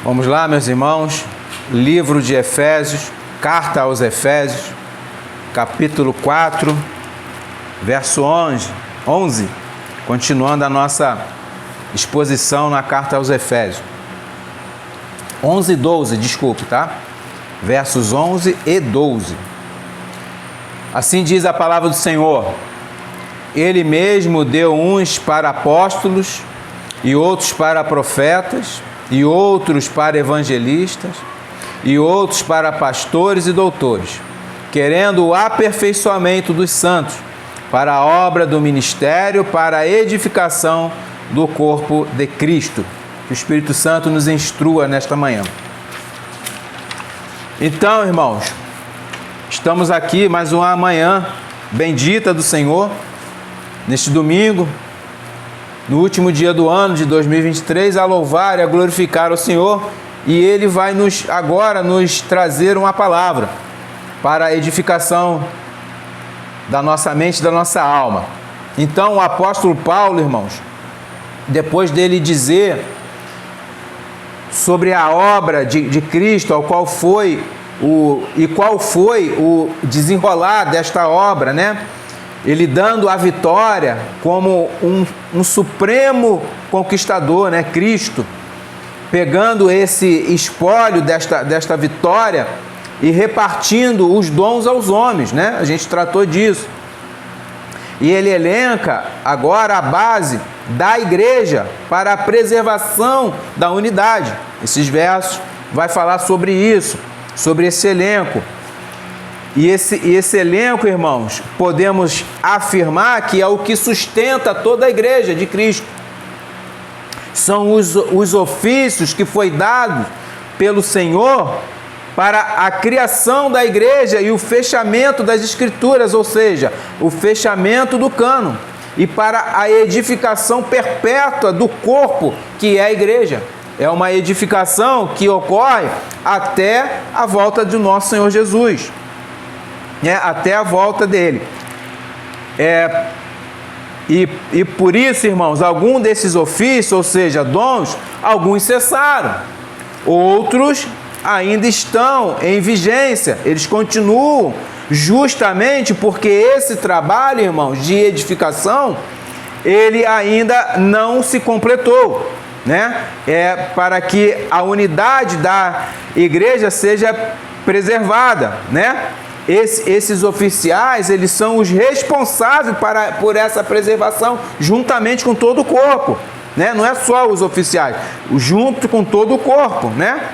Vamos lá, meus irmãos, livro de Efésios, carta aos Efésios, capítulo 4, verso 11, continuando a nossa exposição na carta aos Efésios. 11 e 12, desculpe, tá? Versos 11 e 12. Assim diz a palavra do Senhor: Ele mesmo deu uns para apóstolos, e outros para profetas, e outros para evangelistas, e outros para pastores e doutores, querendo o aperfeiçoamento dos santos, para a obra do ministério, para a edificação do corpo de Cristo. Que o Espírito Santo nos instrua nesta manhã. Então, irmãos, estamos aqui mais uma manhã bendita do Senhor, neste domingo, no último dia do ano de 2023, a louvar e a glorificar o Senhor, e Ele vai agora nos trazer uma palavra para a edificação da nossa mente e da nossa alma. Então, o apóstolo Paulo, irmãos, depois dele dizer sobre a obra de Cristo, qual foi o desenrolar desta obra, né? Ele dando a vitória como um supremo conquistador, né? Cristo, pegando esse espólio desta vitória e repartindo os dons aos homens, né? A gente tratou disso. E ele elenca agora a base da igreja para a preservação da unidade. Esses versos vai falar sobre isso, sobre esse elenco. E esse elenco, irmãos, podemos afirmar que é o que sustenta toda a igreja de Cristo. São os ofícios que foi dado pelo Senhor para a criação da igreja e o fechamento das escrituras, ou seja, o fechamento do cânon, e para a edificação perpétua do corpo, que é a igreja. É uma edificação que ocorre até a volta do nosso Senhor Jesus, até a volta dele. E por isso, irmãos, algum desses ofícios, ou seja, dons, alguns cessaram, outros ainda estão em vigência, eles continuam, justamente porque esse trabalho, irmãos, de edificação, ele ainda não se completou, né? Para que a unidade da igreja seja preservada, né? Esses oficiais, eles são os responsáveis por essa preservação, juntamente com todo o corpo, né? Não é só os oficiais, junto com todo o corpo, né?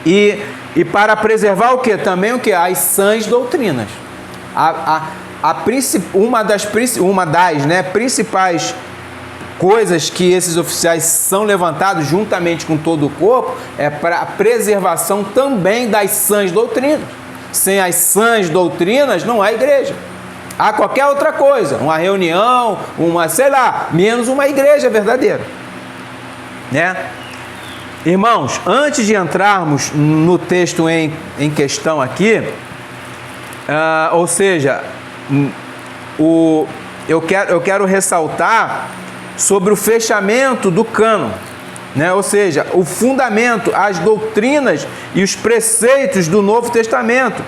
E para preservar o que? Também o que? As sãs doutrinas. Uma das principais coisas que esses oficiais são levantados juntamente com todo o corpo é para a preservação também das sãs doutrinas. Sem as sãs doutrinas não há igreja. Há qualquer outra coisa, uma reunião, menos uma igreja verdadeira, né? Irmãos, antes de entrarmos no texto em questão aqui, ou seja, eu quero ressaltar sobre o fechamento do cânon, né? Ou seja, o fundamento, as doutrinas e os preceitos do Novo Testamento,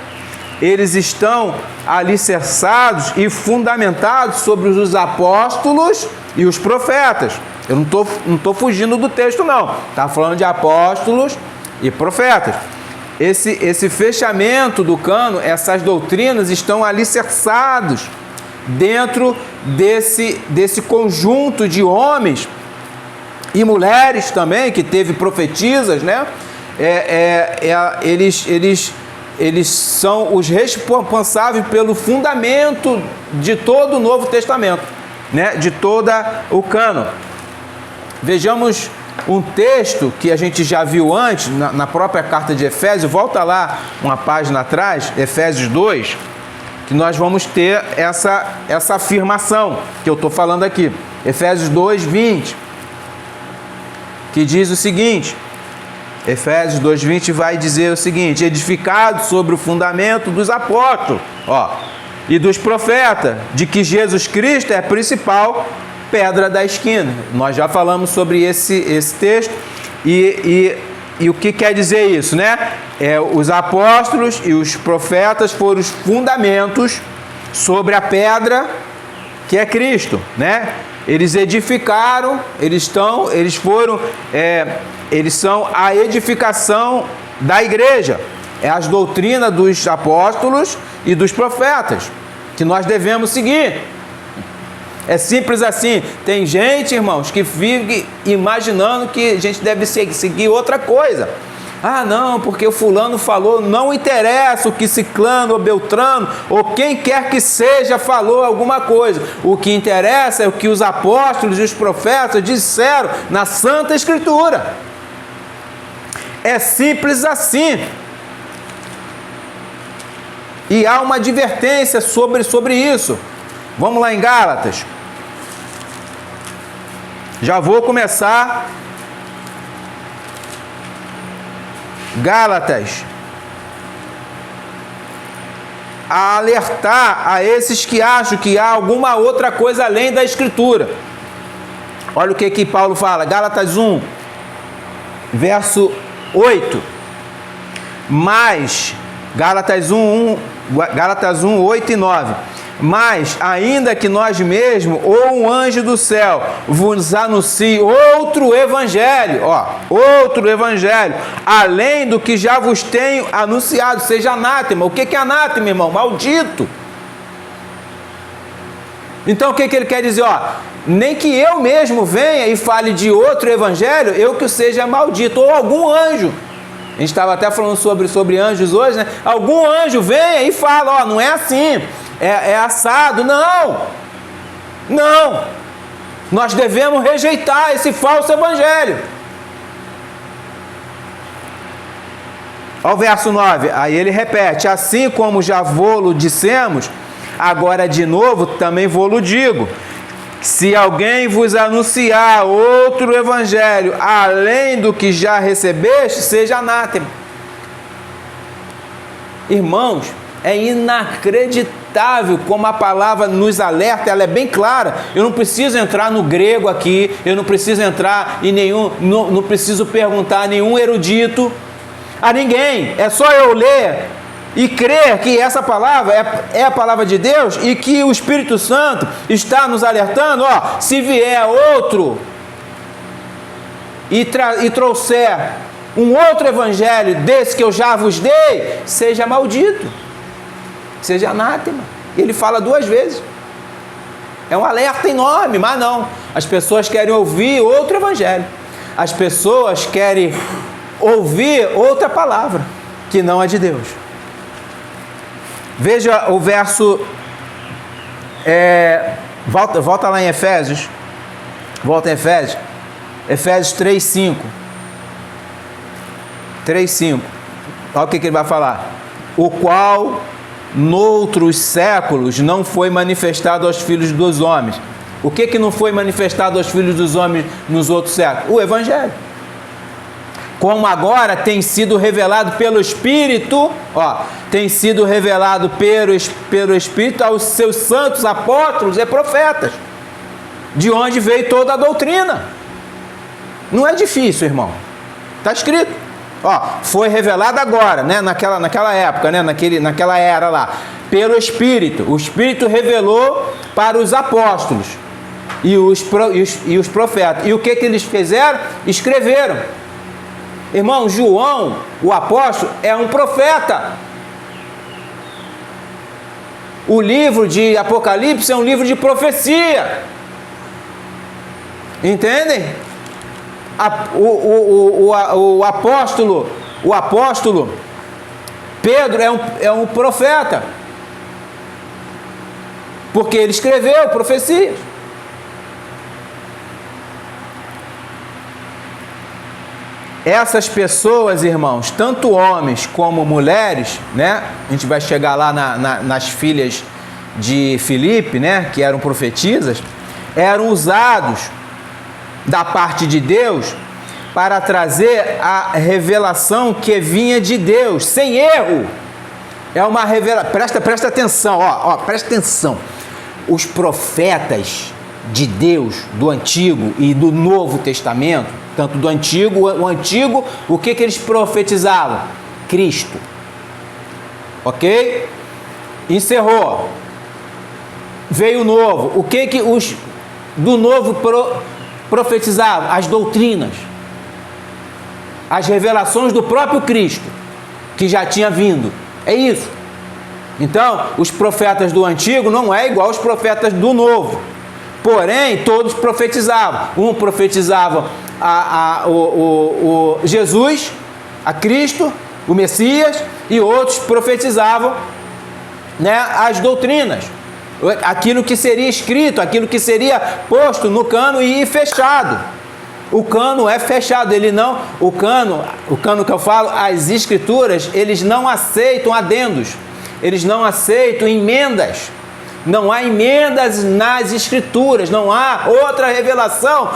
eles estão alicerçados e fundamentados sobre os apóstolos e os profetas. Eu não estou fugindo do texto, não. Está falando de apóstolos e profetas. Esse fechamento do cânon, essas doutrinas estão alicerçados dentro desse conjunto de homens e mulheres também, que teve profetisas, né? Eles são os responsáveis pelo fundamento de todo o Novo Testamento, né? De toda o cânon. Vejamos um texto que a gente já viu antes, na própria carta de Efésios. Volta lá uma página atrás, Efésios 2, que nós vamos ter essa afirmação que eu estou falando aqui. Efésios 2, 20, que diz o seguinte, Efésios 2, 20 vai dizer o seguinte: edificado sobre o fundamento dos apóstolos e dos profetas, de que Jesus Cristo é a principal pedra da esquina. Nós já falamos sobre esse texto e E o que quer dizer isso, né? Os apóstolos e os profetas foram os fundamentos sobre a pedra que é Cristo, né? Eles edificaram, eles são a edificação da igreja. É as doutrinas dos apóstolos e dos profetas que nós devemos seguir. É simples assim. Tem gente, irmãos, que vive imaginando que a gente deve seguir outra coisa. Ah, não, porque o fulano falou, não interessa o que ciclano ou beltrano ou quem quer que seja falou alguma coisa. O que interessa é o que os apóstolos e os profetas disseram na Santa Escritura. É simples assim. E há uma advertência sobre isso. Vamos lá em Gálatas. Já vou começar. Gálatas. A alertar a esses que acham que há alguma outra coisa além da Escritura. Olha o que Paulo fala. Gálatas 1, verso 8. Mas, Gálatas 1, 8 e 9. Mas, ainda que nós mesmos, ou um anjo do céu, vos anuncie outro evangelho, outro evangelho, além do que já vos tenho anunciado, seja anátema. O que é anátema, irmão? Maldito. Então, o que ele quer dizer? Nem que eu mesmo venha e fale de outro evangelho, eu que seja maldito, ou algum anjo. A gente estava até falando sobre anjos hoje, né? Algum anjo venha e fala, não é assim. É assado. Não, nós devemos rejeitar esse falso evangelho. Ao verso 9, aí ele repete, assim como já vô-lo dissemos, agora de novo também vô-lo digo, se alguém vos anunciar outro evangelho, além do que já recebeste, seja anátema. Irmãos, é inacreditável como a palavra nos alerta, ela é bem clara. Eu não preciso entrar no grego aqui, eu não preciso entrar em não preciso perguntar a nenhum erudito, a ninguém. É só eu ler e crer que essa palavra é a palavra de Deus e que o Espírito Santo está nos alertando, se vier outro e trouxer um outro evangelho desse que eu já vos dei, seja maldito. Seja anátema. Ele fala 2 vezes. É um alerta enorme, mas não. As pessoas querem ouvir outro evangelho. As pessoas querem ouvir outra palavra, que não é de Deus. Veja o verso... volta lá em Efésios. Volta em Efésios. Efésios 3:5. 3:5. Olha o que ele vai falar. O qual... noutros séculos não foi manifestado aos filhos dos homens. O que não foi manifestado aos filhos dos homens nos outros séculos? O Evangelho. Como agora tem sido revelado pelo Espírito, tem sido revelado pelo Espírito aos seus santos apóstolos e profetas, de onde veio toda a doutrina. Não é difícil, irmão. Está escrito. Foi revelado agora, né? naquela época, né? naquela era lá, pelo Espírito. O Espírito revelou para os apóstolos e os profetas. E o que eles fizeram? Escreveram. Irmão, João, o apóstolo, é um profeta. O livro de Apocalipse é um livro de profecia. Entendem? O apóstolo Pedro é um profeta, porque ele escreveu profecias. Essas pessoas, irmãos, tanto homens como mulheres, né? A gente vai chegar lá nas filhas de Filipe, né? Que eram profetisas, eram usados da parte de Deus para trazer a revelação que vinha de Deus, sem erro. É uma revelação. Presta atenção, presta atenção. Os profetas de Deus, do Antigo e do Novo Testamento, tanto do Antigo, o que eles profetizavam? Cristo. Ok? Encerrou. Veio o Novo. O que os do Novo profetizavam? As doutrinas. As revelações do próprio Cristo, que já tinha vindo. É isso. Então, os profetas do Antigo não é igual aos profetas do Novo. Porém, todos profetizavam. Um profetizava o Jesus, a Cristo, o Messias, e outros profetizavam, né, as doutrinas. Aquilo que seria escrito, aquilo que seria posto no cano e fechado. O cano é fechado, ele não... O cano que eu falo, as escrituras, eles não aceitam adendos. Eles não aceitam emendas. Não há emendas nas escrituras, não há outra revelação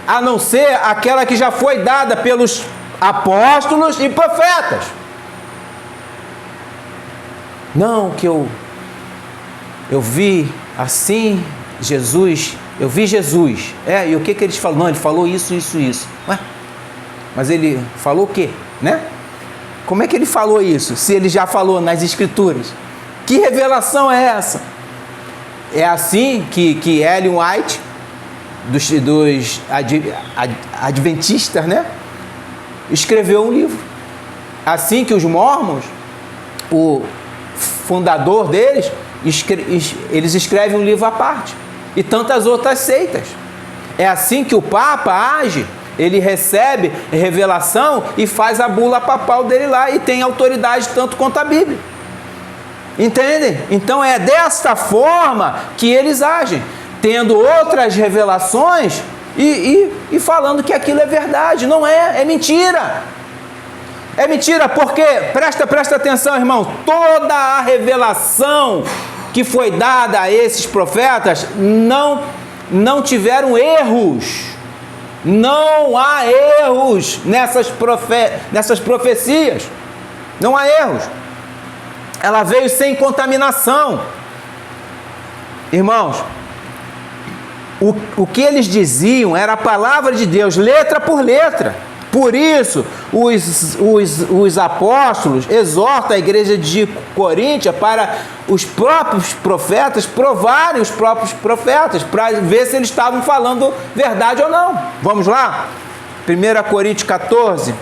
a não ser aquela que já foi dada pelos apóstolos e profetas. Não, que eu vi assim Jesus, eu vi Jesus. E o que eles falam? Não, ele falou isso. Ué, mas ele falou o quê? Né? Como é que ele falou isso? Se ele já falou nas escrituras. Que revelação é essa? É assim que Ellen White, dos adventistas, né, escreveu um livro. Assim que os mormons, o fundador deles, eles escrevem um livro à parte. E tantas outras seitas. É assim que o Papa age. Ele recebe revelação e faz a bula papal dele lá e tem autoridade tanto quanto a Bíblia. Entendem? Então é desta forma que eles agem, tendo outras revelações e falando que aquilo é verdade. Não é, é mentira. É mentira porque, presta atenção, irmão, toda a revelação que foi dada a esses profetas não tiveram erros. Não há erros nessas profecias. Não há erros. Ela veio sem contaminação. Irmãos, o que eles diziam era a palavra de Deus, letra por letra. Por isso, os apóstolos exortam a igreja de Coríntia para os próprios profetas provarem os próprios profetas, para ver se eles estavam falando verdade ou não. Vamos lá? 1 Coríntios 14.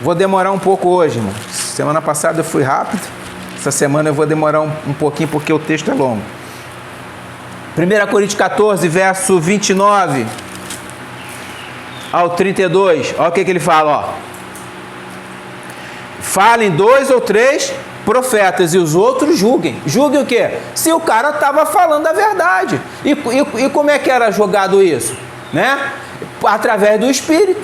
Vou demorar um pouco hoje, irmão. Semana passada eu fui rápido. Essa semana eu vou demorar um pouquinho porque o texto é longo. 1 Coríntios 14, verso 29 ao 32. Olha o que ele fala, ó. Falem 2 ou 3 profetas e os outros julguem. Julguem o quê? Se o cara estava falando a verdade. E como é que era julgado isso? Né? Através do Espírito.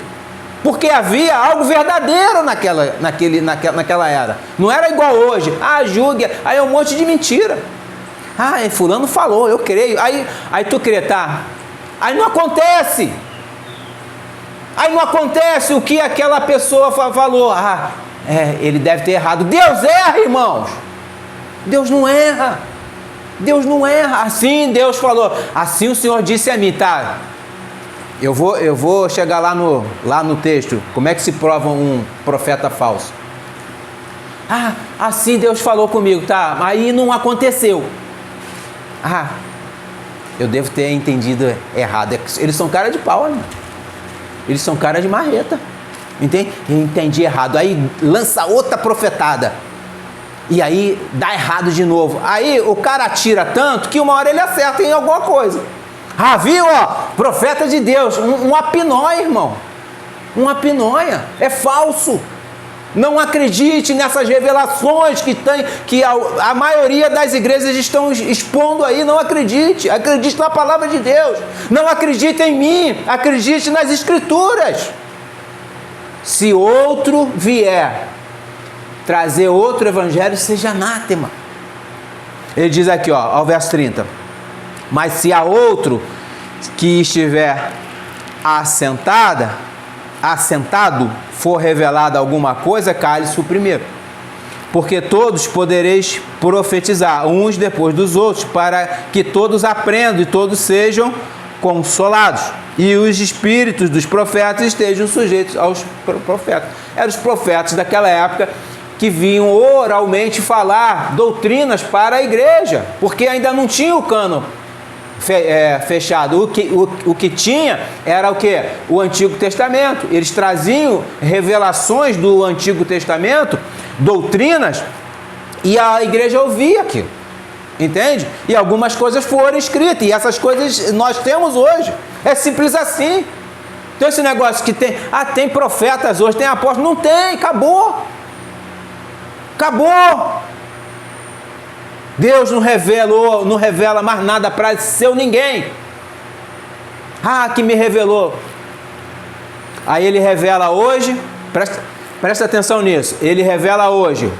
Porque havia algo verdadeiro naquela era. Não era igual hoje. Julgue. Aí é um monte de mentira. Fulano falou, eu creio. Aí tu crê, tá? Aí não acontece. Aí não acontece o que aquela pessoa falou. Ele deve ter errado. Deus erra, irmãos. Deus não erra. Deus não erra. Assim Deus falou. Assim o Senhor disse a mim, tá? Eu vou chegar lá no texto. Como é que se prova um profeta falso? Assim Deus falou comigo, tá? Aí não aconteceu. Eu devo ter entendido errado. Eles são cara de pau, né? Eles são cara de marreta. Entende? Eu entendi errado. Aí lança outra profetada. E aí dá errado de novo. Aí o cara atira tanto que uma hora ele acerta em alguma coisa. Viu? Profeta de Deus. Um apinóia, irmão. Um apinóia. É falso. Não acredite nessas revelações que a maioria das igrejas estão expondo aí. Não acredite. Acredite na palavra de Deus. Não acredite em mim. Acredite nas escrituras. Se outro vier trazer outro evangelho, seja anátema. Ele diz aqui, ao verso 30. Mas se há outro que estiver assentado, for revelada alguma coisa, cale-se o primeiro. porque todos podereis profetizar, uns depois dos outros, para que todos aprendam e todos sejam consolados. E os espíritos dos profetas estejam sujeitos aos profetas. Eram os profetas daquela época que vinham oralmente falar doutrinas para a igreja, porque ainda não tinha o cano fechado. O que tinha era o que? O Antigo Testamento. Eles traziam revelações do Antigo Testamento, doutrinas, e a igreja ouvia aquilo, entende? E algumas coisas foram escritas, e essas coisas nós temos hoje. É simples assim. Então esse negócio que tem profetas hoje, tem apóstolos, não tem, acabou. Deus não revela mais nada para seu ninguém. Que me revelou. Aí ele revela hoje, presta atenção nisso, ele revela hoje.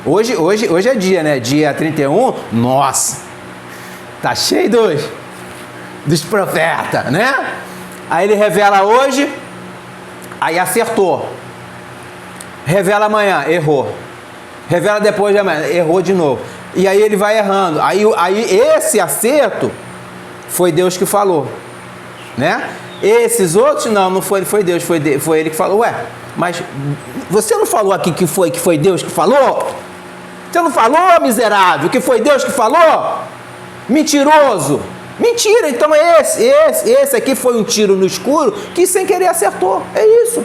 Hoje é dia, né? Dia 31, nossa, tá cheio dos profetas, né? Aí ele revela hoje, aí acertou. Revela amanhã, errou. Revela depois de amanhã, errou de novo. E aí ele vai errando. Aí esse acerto foi Deus que falou, né? Esses outros não foi Deus, foi ele que falou. Ué, mas você não falou aqui que foi Deus que falou? Você não falou, miserável, que foi Deus que falou? Mentiroso. Mentira, então esse aqui foi um tiro no escuro que sem querer acertou. É isso.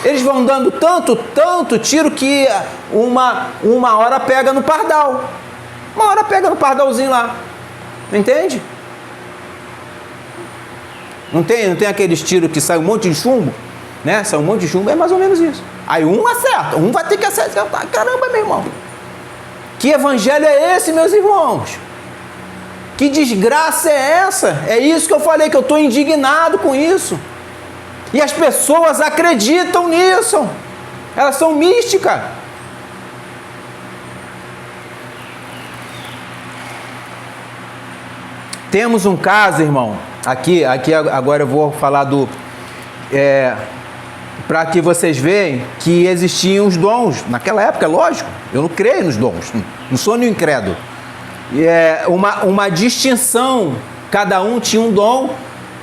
Eles vão dando tanto tiro que uma hora pega no pardal. Uma hora pega no pardalzinho lá. Entende? Não tem aqueles tiros que sai um monte de chumbo? Né? Sai um monte de chumbo, é mais ou menos isso. Aí um acerta, um vai ter que acertar. Caramba, meu irmão. Que evangelho é esse, meus irmãos? Que desgraça é essa? É isso que eu falei, que eu estou indignado com isso. E as pessoas acreditam nisso. Elas são místicas. Temos um caso, irmão. Aqui agora eu vou falar para que vocês vejam que existiam os dons. Naquela época, lógico, eu não creio nos dons. Não sou nenhum incrédulo. Uma distinção. Cada um tinha um dom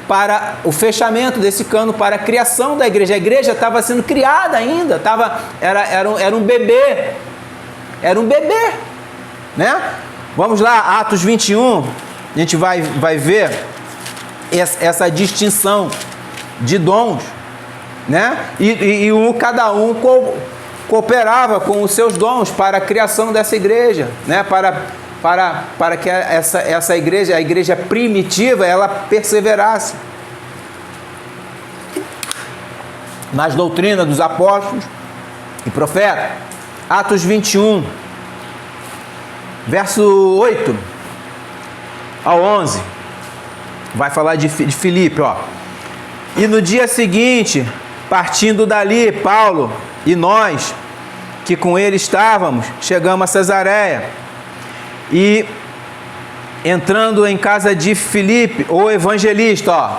para o fechamento desse cano, para a criação da igreja. A igreja estava sendo criada ainda, era um bebê. Era um bebê, né? Vamos lá, Atos 21, a gente vai ver essa distinção de dons, né? E cada um cooperava com os seus dons para a criação dessa igreja, né? Para que essa igreja, a igreja primitiva, ela perseverasse nas doutrinas dos apóstolos e profetas. Atos 21, verso 8 ao 11, vai falar de Filipe, ó. E no dia seguinte, partindo dali, Paulo e nós, que com ele estávamos, chegamos a Cesareia. E entrando em casa de Filipe, o evangelista, ó,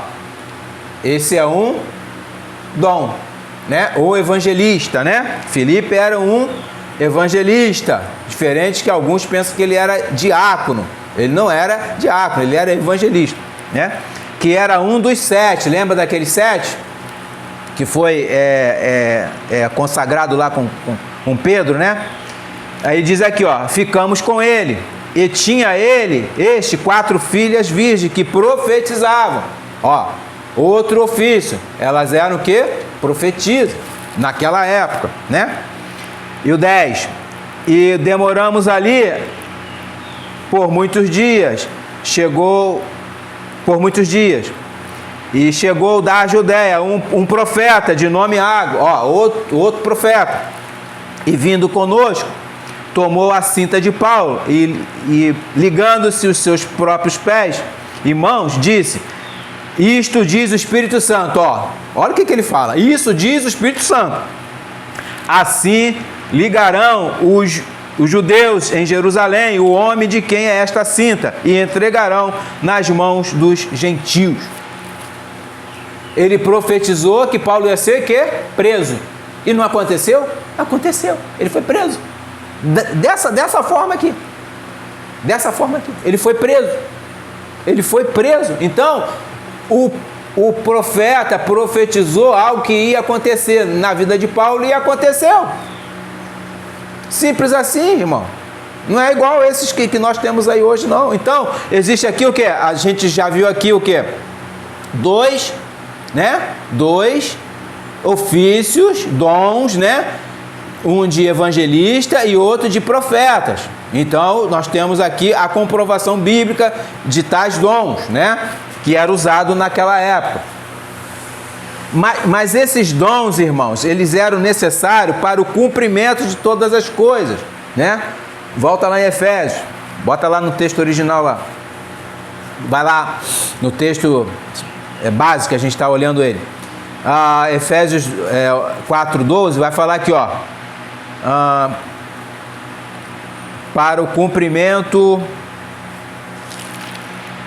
esse é um dom, né? O evangelista, né? Filipe era um evangelista, diferente que alguns pensam que ele era diácono. Ele não era diácono, ele era evangelista, né? Que era um dos 7, lembra daqueles 7? Que foi consagrado lá com Pedro, né? Aí diz aqui, ó, ficamos com ele. E tinha ele, 4 filhas virgens que profetizavam. Ó, outro ofício. Elas eram o quê? Profetizas, naquela época, né? E o 10. E demoramos ali por muitos dias. E chegou da Judéia um profeta de nome Ágabo. Ó, outro profeta. E vindo conosco, tomou a cinta de Paulo e ligando-se os seus próprios pés e mãos, disse: isto diz o Espírito Santo. Ó, olha o que ele fala. Isso diz o Espírito Santo. Assim ligarão os judeus em Jerusalém o homem de quem é esta cinta e entregarão nas mãos dos gentios. Ele profetizou que Paulo ia ser preso. E não aconteceu? Aconteceu. Ele foi preso. Dessa forma aqui. Dessa forma aqui. Ele foi preso. Ele foi preso. Então, o profeta profetizou algo que ia acontecer na vida de Paulo e aconteceu. Simples assim, irmão. Não é igual esses que nós temos aí hoje, não. Então, existe aqui o quê? A gente já viu aqui o quê? Dois ofícios, dons, né? Um de evangelista e outro de profetas. Então, nós temos aqui a comprovação bíblica de tais dons, né? Que era usado naquela época. Mas esses dons, irmãos, eles eram necessários para o cumprimento de todas as coisas, né? Volta lá em Efésios, bota lá no texto original lá. Vai lá no texto básico que a gente está olhando ele. Efésios 4:12 vai falar aqui, ó. Para o cumprimento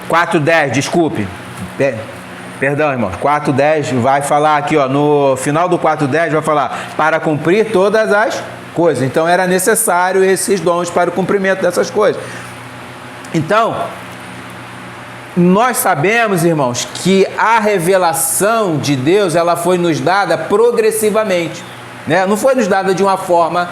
4:10, desculpe. Perdão, irmão. 4:10 vai falar aqui, ó, no final do 4:10 vai falar para cumprir todas as coisas. Então era necessário esses dons para o cumprimento dessas coisas. Então, nós sabemos, irmãos, que a revelação de Deus, ela foi nos dada progressivamente, né? Não foi nos dada de uma forma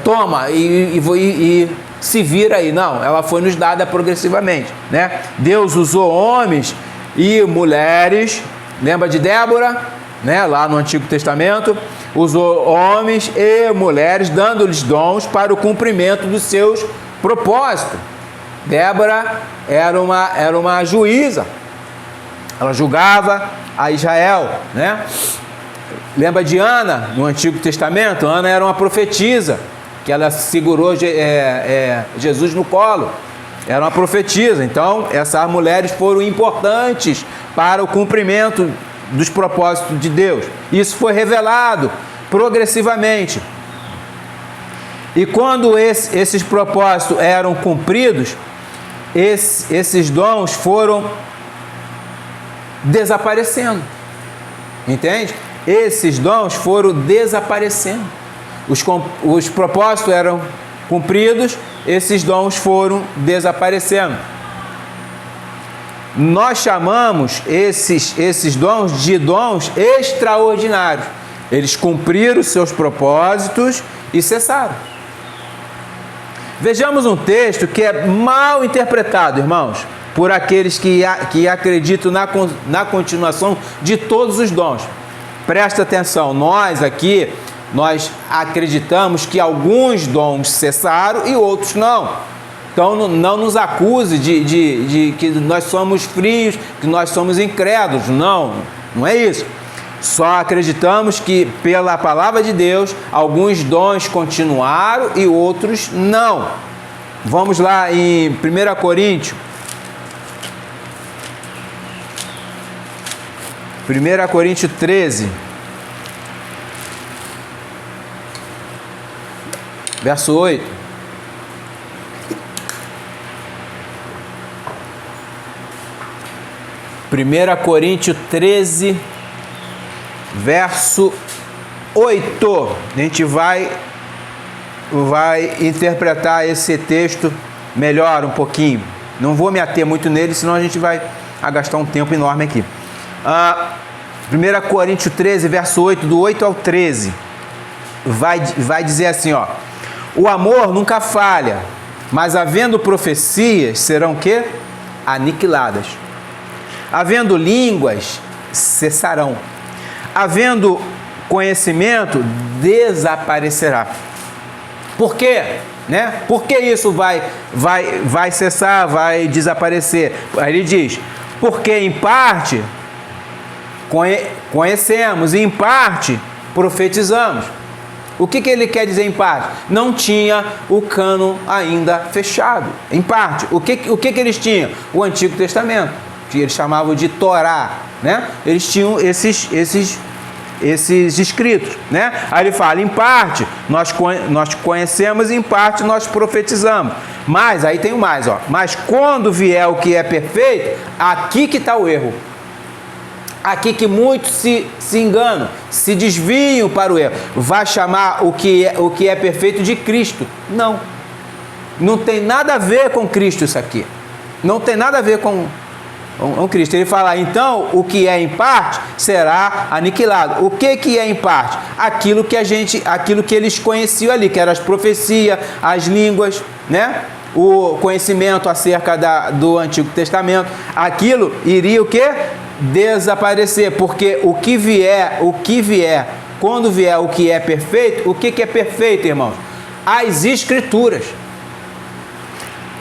toma e se vira aí, não, ela foi nos dada progressivamente, né? Deus usou homens e mulheres, lembra de Débora, né? Lá no Antigo Testamento, usou homens e mulheres, dando-lhes dons para o cumprimento dos seus propósitos. Débora era uma juíza, ela julgava a Israel, né? Lembra de Ana, no Antigo Testamento? Ana era uma profetisa, que ela segurou Jesus no colo, era uma profetisa. Então, essas mulheres foram importantes para o cumprimento dos propósitos de Deus. Isso foi revelado progressivamente. E quando esses propósitos eram cumpridos, esses dons foram desaparecendo. Entende? Esses dons foram desaparecendo. Os propósitos eram cumpridos, esses dons foram desaparecendo. Nós chamamos esses dons de dons extraordinários. Eles cumpriram seus propósitos e cessaram. Vejamos um texto que é mal interpretado, irmãos, por aqueles que acreditam na continuação de todos os dons. Presta atenção, nós acreditamos que alguns dons cessaram e outros não. Então não nos acuse de que nós somos frios, que nós somos incrédulos. Não é isso. Só acreditamos que pela palavra de Deus, alguns dons continuaram e outros não. Vamos lá em 1 Coríntios. 1 Coríntios 13. Verso 8. Primeira Coríntios 13, verso 8. A gente vai interpretar esse texto melhor um pouquinho. Não vou me ater muito nele, senão a gente vai gastar um tempo enorme aqui. 1 Coríntios 13, verso 8, do 8 ao 13, vai dizer assim, ó: o amor nunca falha, mas havendo profecias, serão o quê? Aniquiladas. Havendo línguas, cessarão. Havendo conhecimento, desaparecerá. Por quê? Né? Por que isso vai cessar, vai desaparecer? Aí ele diz, porque em parte conhecemos e em parte profetizamos. O que ele quer dizer em parte? Não tinha o cânon ainda fechado. Em parte. O que eles tinham? O Antigo Testamento, que eles chamavam de Torá, né? Eles tinham esses escritos, né? Aí ele fala, em parte nós conhecemos, em parte nós profetizamos. Mas, aí tem o mais, ó. Mas quando vier o que é perfeito, aqui que está o erro. aqui que muitos se enganam, se desviam para o erro. Vai chamar o que é perfeito de Cristo. Não. Não tem nada a ver com Cristo isso aqui. Não tem nada a ver com Cristo. Ele fala, então, o que é em parte será aniquilado. O que é em parte? Aquilo que eles conheciam ali, que eram as profecias, as línguas, né? O conhecimento acerca do Antigo Testamento. Aquilo iria o quê? Desaparecer, porque o que vier, quando vier o que é perfeito, o que é perfeito, irmãos? As Escrituras.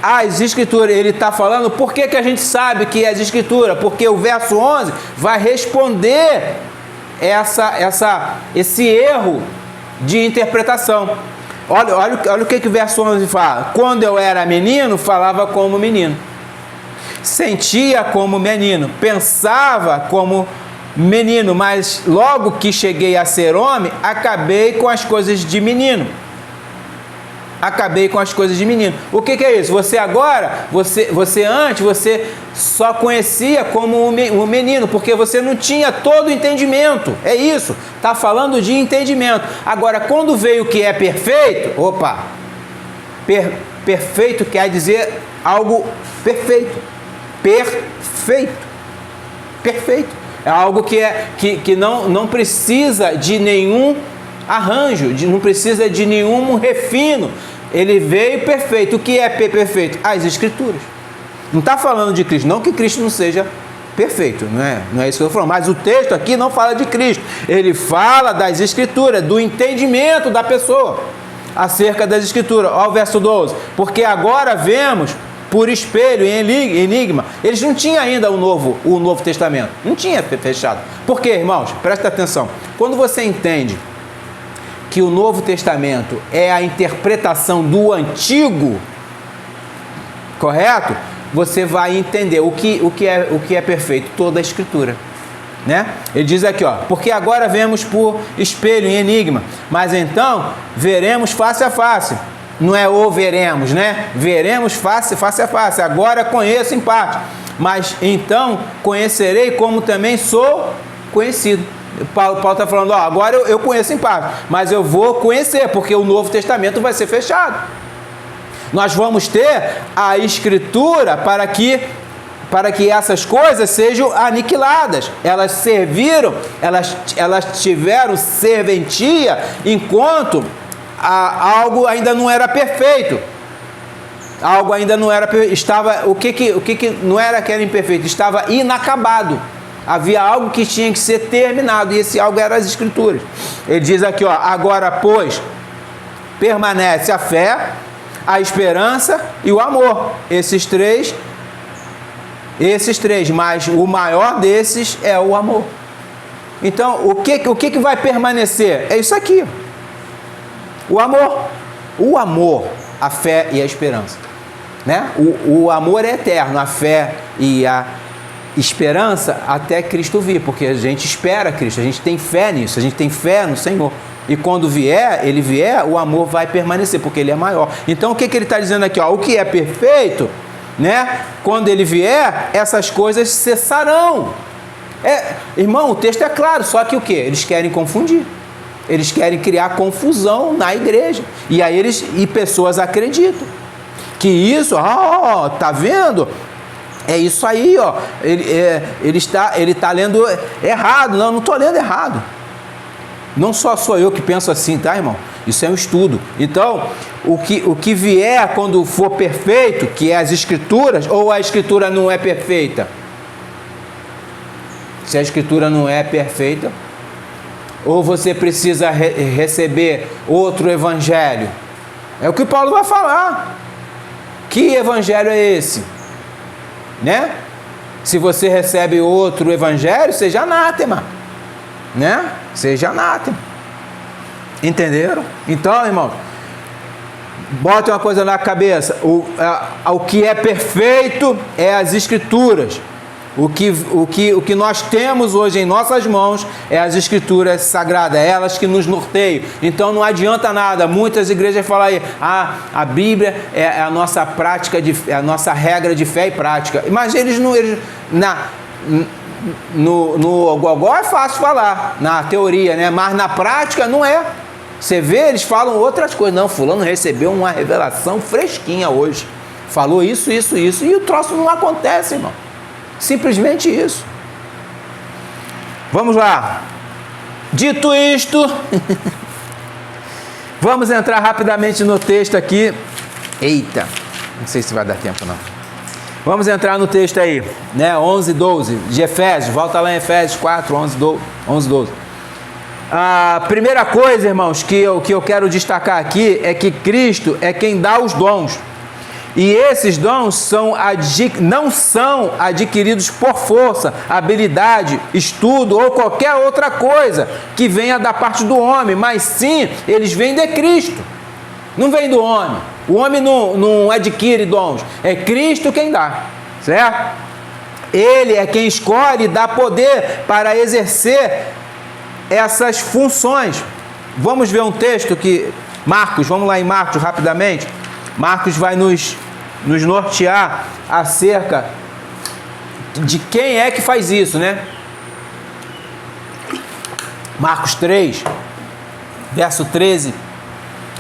As Escrituras, ele está falando, por que a gente sabe que é as Escrituras? Porque o verso 11 vai responder esse erro de interpretação. Olha o que o verso 11 fala. Quando eu era menino, falava como menino. Sentia como menino, pensava como menino, mas logo que cheguei a ser homem, acabei com as coisas de menino. O que é isso? Você agora, você antes, você só conhecia como um menino, porque você não tinha todo o entendimento. É isso, está falando de entendimento. Agora, quando veio o que é perfeito, perfeito quer dizer algo perfeito. Perfeito. É algo que não precisa de nenhum arranjo, não precisa de nenhum refino. Ele veio perfeito. O que é perfeito? As Escrituras. Não está falando de Cristo, não que Cristo não seja perfeito, não é isso que eu estou falando, mas o texto aqui não fala de Cristo, ele fala das Escrituras, do entendimento da pessoa acerca das Escrituras. Olha o verso 12, porque agora vemos por espelho, em enigma. Eles não tinham ainda o Novo Testamento, não tinha fechado. Por quê, irmãos? Presta atenção, quando você entende que o Novo Testamento é a interpretação do Antigo, correto? Você vai entender o que é perfeito, toda a Escritura, né? Ele diz aqui, porque agora vemos por espelho, em enigma, mas então veremos face a face. Não é ou veremos, né? Veremos face a face. Agora conheço em parte, mas então conhecerei como também sou conhecido. Paulo está falando, agora eu conheço em parte, mas eu vou conhecer, porque o Novo Testamento vai ser fechado. Nós vamos ter a Escritura para que essas coisas sejam aniquiladas. Elas serviram, elas tiveram serventia enquanto algo ainda não era perfeito. Algo ainda não era perfeito. O que não era que era imperfeito? Estava inacabado. Havia algo que tinha que ser terminado, e esse algo eram as Escrituras. Ele diz aqui, agora, pois, permanece a fé, a esperança e o amor. Esses três, mas o maior desses é o amor. Então, o que vai permanecer? É isso aqui. O amor, a fé e a esperança, né? O amor é eterno, a fé e a esperança até Cristo vir, porque a gente espera Cristo, a gente tem fé nisso, a gente tem fé no Senhor. E quando ele vier, o amor vai permanecer, porque ele é maior. Então, o que ele está dizendo aqui? O que é perfeito, né? Quando ele vier, essas coisas cessarão. Irmão, o texto é claro, só que o quê? Eles querem confundir. Eles querem criar confusão na igreja. E aí pessoas acreditam que isso, tá vendo? É isso aí, ele está lendo errado. Não estou lendo errado. Não só sou eu que penso assim, tá, irmão? Isso é um estudo. Então, o que vier quando for perfeito, que é as Escrituras, ou a Escritura não é perfeita? Se a Escritura não é perfeita, ou você precisa receber outro evangelho? É o que Paulo vai falar. Que evangelho é esse? Né? Se você recebe outro evangelho, seja anátema, né? Seja anátema. Entenderam? Então, irmão, bota uma coisa na cabeça. O que é perfeito é as Escrituras. O que nós temos hoje em nossas mãos é as Escrituras sagradas, elas que nos norteiam. Então não adianta nada. Muitas igrejas falam aí, a Bíblia é a nossa prática, é a nossa regra de fé e prática. Mas no gogó é fácil falar, na teoria, né? Mas na prática não é. Você vê, eles falam outras coisas. Não, fulano recebeu uma revelação fresquinha hoje. Falou isso, isso, isso. E o troço não acontece, irmão. Simplesmente isso. Vamos lá. Dito isto, vamos entrar rapidamente no texto aqui. Eita, não sei se vai dar tempo não. Vamos entrar no texto aí, né? 11, 12 de Efésios. Volta lá em Efésios 4, 11, 12. A primeira coisa, irmãos, que eu quero destacar aqui é que Cristo é quem dá os dons. E esses dons não são adquiridos por força, habilidade, estudo ou qualquer outra coisa que venha da parte do homem, mas sim, eles vêm de Cristo. Não vem do homem. O homem não adquire dons. É Cristo quem dá, certo? Ele é quem escolhe e dá poder para exercer essas funções. Vamos ver um texto que Marcos, vamos lá em Marcos rapidamente. Marcos vai nos nortear acerca de quem é que faz isso, né? Marcos 3, verso 13,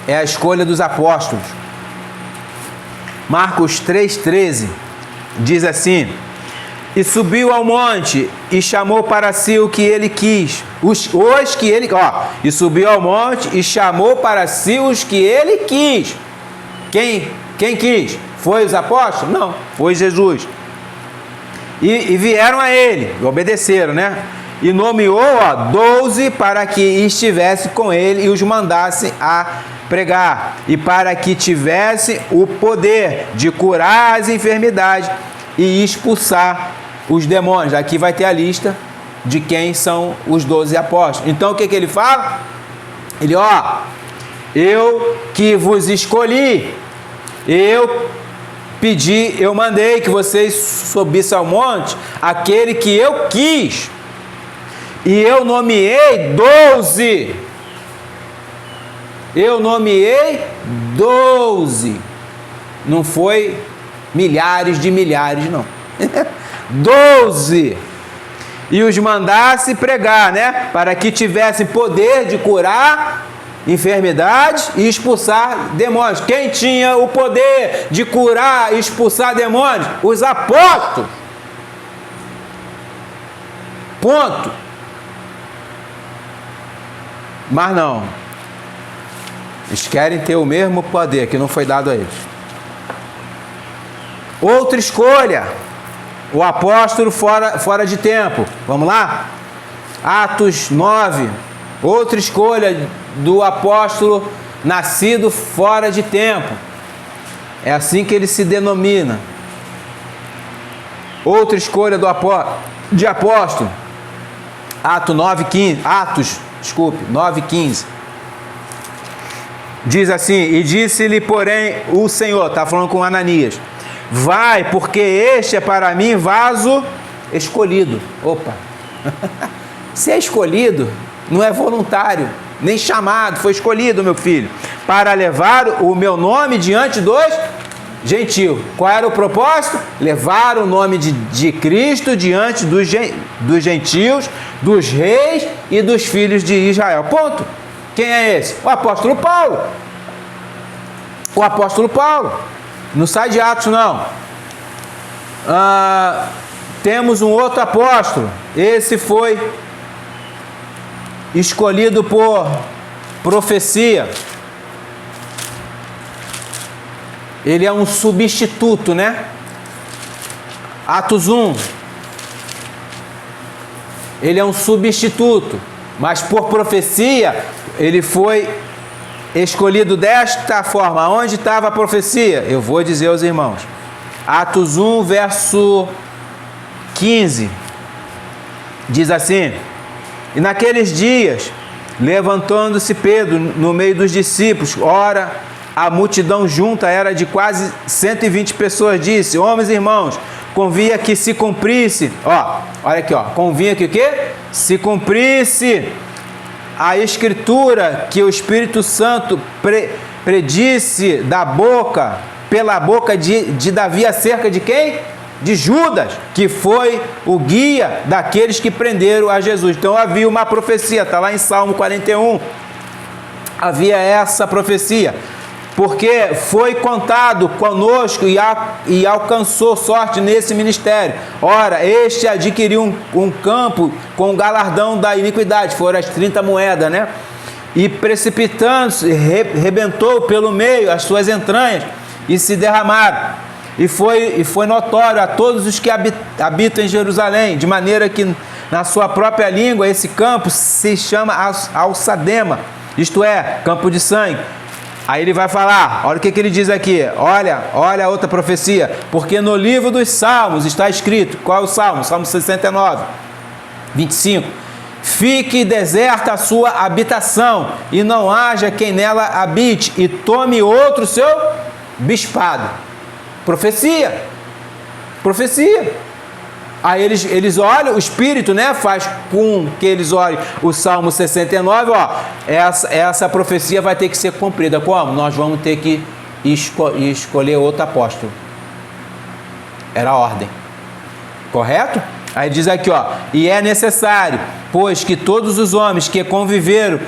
é a escolha dos apóstolos. Marcos 3,13 diz assim: e subiu ao monte e chamou para si o que ele quis, e subiu ao monte e chamou para si os que ele quis. Quem quis? Foi os apóstolos? Não, foi Jesus. E vieram a ele, obedeceram, né? E nomeou 12 para que estivesse com ele e os mandasse a pregar, e para que tivesse o poder de curar as enfermidades e expulsar os demônios. Aqui vai ter a lista de quem são os 12 apóstolos. Então o que ele fala? Ele, eu que vos escolhi, eu pedi, eu mandei que vocês subissem ao monte, aquele que eu quis, e eu nomeei 12. Eu nomeei 12. Não foi milhares de milhares, não. 12. E os mandasse pregar, né? Para que tivessem poder de curar enfermidades e expulsar demônios. Quem tinha o poder de curar e expulsar demônios? Os apóstolos. Ponto. Mas não. Eles querem ter o mesmo poder que não foi dado a eles. Outra escolha. O apóstolo fora de tempo. Vamos lá? Atos 9. Outra escolha do apóstolo nascido fora de tempo. É assim que ele se denomina. Outra escolha de apóstolo. Atos 9:15. Diz assim: e disse-lhe, porém, o Senhor, está falando com Ananias, vai, porque este é para mim vaso escolhido. Opa! Se é escolhido, não é voluntário, nem chamado, foi escolhido, meu filho, para levar o meu nome diante dos gentios. Qual era o propósito? Levar o nome de Cristo diante dos gentios, dos reis e dos filhos de Israel. Ponto. Quem é esse? O apóstolo Paulo. O apóstolo Paulo. Não sai de Atos, não. Temos um outro apóstolo. Esse foi escolhido por profecia. Ele é um substituto, né? Atos 1. Ele é um substituto, mas por profecia ele foi escolhido desta forma. Onde estava a profecia? Eu vou dizer aos irmãos. Atos 1, verso 15. Diz assim: e naqueles dias, levantando-se Pedro no meio dos discípulos, ora, a multidão junta era de quase 120 pessoas, disse: homens e irmãos, convinha que se cumprisse, olha aqui, convinha que o quê? Se cumprisse a escritura que o Espírito Santo predisse pela boca de Davi acerca de quem? de Judas, que foi o guia daqueles que prenderam a Jesus. Então havia uma profecia, está lá em Salmo 41, havia essa profecia, porque foi contado conosco e alcançou sorte nesse ministério. Ora, este adquiriu um campo com o galardão da iniquidade, foram as 30 moedas, né? E precipitando-se, rebentou pelo meio as suas entranhas e se derramaram. E foi notório a todos os que habitam em Jerusalém, de maneira que na sua própria língua esse campo se chama Alçadema, isto é, campo de sangue. Aí ele vai falar, olha o que ele diz aqui, olha a outra profecia, porque no livro dos Salmos está escrito, qual é o Salmo? Salmo 69, 25. Fique deserta a sua habitação, e não haja quem nela habite, e tome outro seu bispado. Profecia. Aí eles olham, o Espírito, né, faz com que eles olhem o Salmo 69, ó, essa profecia vai ter que ser cumprida. Como? Nós vamos ter que escolher outro apóstolo. Era a ordem. Correto? Aí diz aqui, ó, e é necessário, pois que todos os homens que conviveram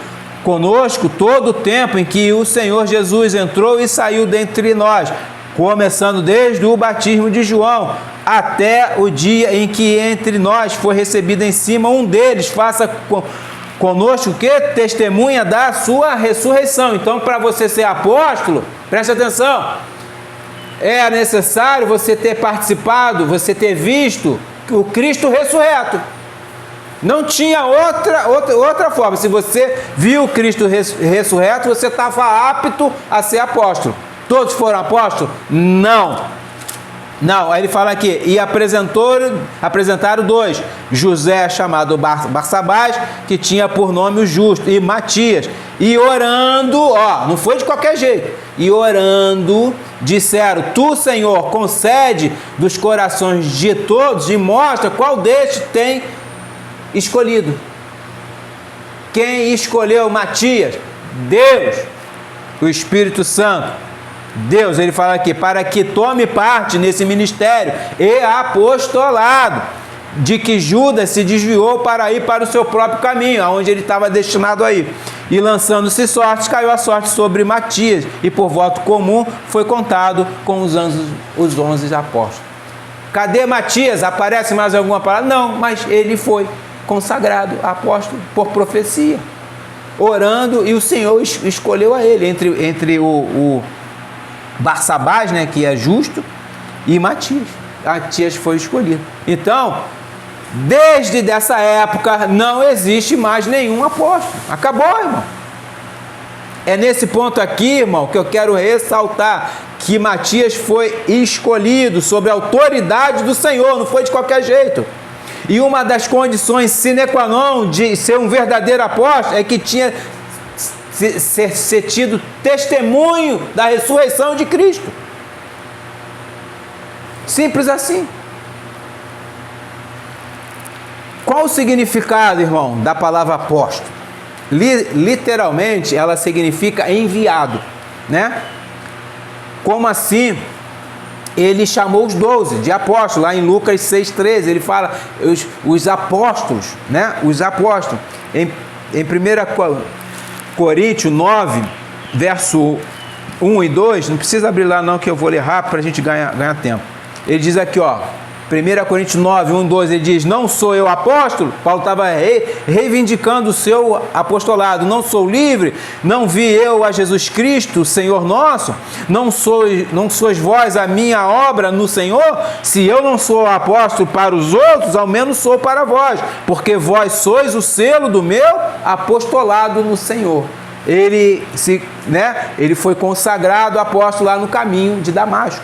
conosco todo o tempo em que o Senhor Jesus entrou e saiu dentre nós, começando desde o batismo de João até o dia em que entre nós foi recebido em cima um deles, faça conosco que testemunha da sua ressurreição. Então, para você ser apóstolo, preste atenção, é necessário você ter participado, você ter visto o Cristo ressurreto. Não tinha outra forma. Se você viu o Cristo ressurreto, você estava apto a ser apóstolo. Todos foram apóstolos? Não. Aí ele fala aqui, e apresentaram dois, José chamado Barsabás, que tinha por nome o Justo, e Matias, e orando, ó, não foi de qualquer jeito, e orando, disseram, tu, Senhor, concede dos corações de todos e mostra qual destes tem escolhido. Quem escolheu Matias? Deus, o Espírito Santo. Deus, ele fala aqui, para que tome parte nesse ministério e apostolado, de que Judas se desviou para ir para o seu próprio caminho, aonde ele estava destinado a ir. E lançando-se sorte, caiu a sorte sobre Matias, e por voto comum foi contado com os 11 apóstolos. Cadê Matias? Aparece mais alguma palavra? Não, mas ele foi consagrado apóstolo por profecia, orando, e o Senhor escolheu a ele, entre o Barsabás, né, que é justo, e Matias. Matias foi escolhido. Então, desde essa época, não existe mais nenhum apóstolo. Acabou, irmão. É nesse ponto aqui, irmão, que eu quero ressaltar que Matias foi escolhido sob a autoridade do Senhor, não foi de qualquer jeito. E uma das condições sine qua non de ser um verdadeiro apóstolo é que tinha ser tido testemunho da ressurreição de Cristo. Simples assim. Qual o significado, irmão, da palavra apóstolo? Literalmente, ela significa enviado, né? Como assim? Ele chamou os 12 de apóstolos, lá em Lucas 6,13, ele fala os apóstolos, né? Os apóstolos. Em 1 Coríntios 9, verso 1 e 2, não precisa abrir lá não, que eu vou ler rápido para a gente ganhar tempo. Ele diz aqui, ó, 1 Coríntios 9, 1 e 2, ele diz, não sou eu apóstolo? Paulo estava reivindicando o seu apostolado. Não sou livre? Não vi eu a Jesus Cristo, Senhor nosso? Não sois vós a minha obra no Senhor? Se eu não sou apóstolo para os outros, ao menos sou para vós, porque vós sois o selo do meu apostolado no Senhor. Ele foi consagrado apóstolo lá no caminho de Damasco.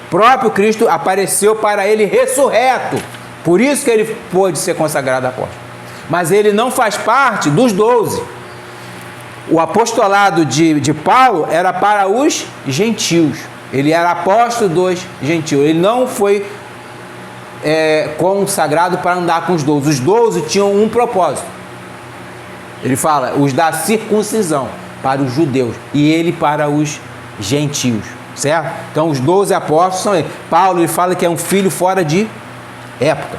Próprio Cristo apareceu para ele ressurreto, por isso que ele pôde ser consagrado apóstolo. Mas ele não faz parte dos 12. O apostolado de Paulo era para os gentios. Ele era apóstolo dos gentios. Ele não foi consagrado para andar com os 12. Os 12 tinham um propósito. Ele fala, os da circuncisão, para os judeus, e ele para os gentios. certo? Então os 12 apóstolos são eles. Paulo ele fala que é um filho fora de época.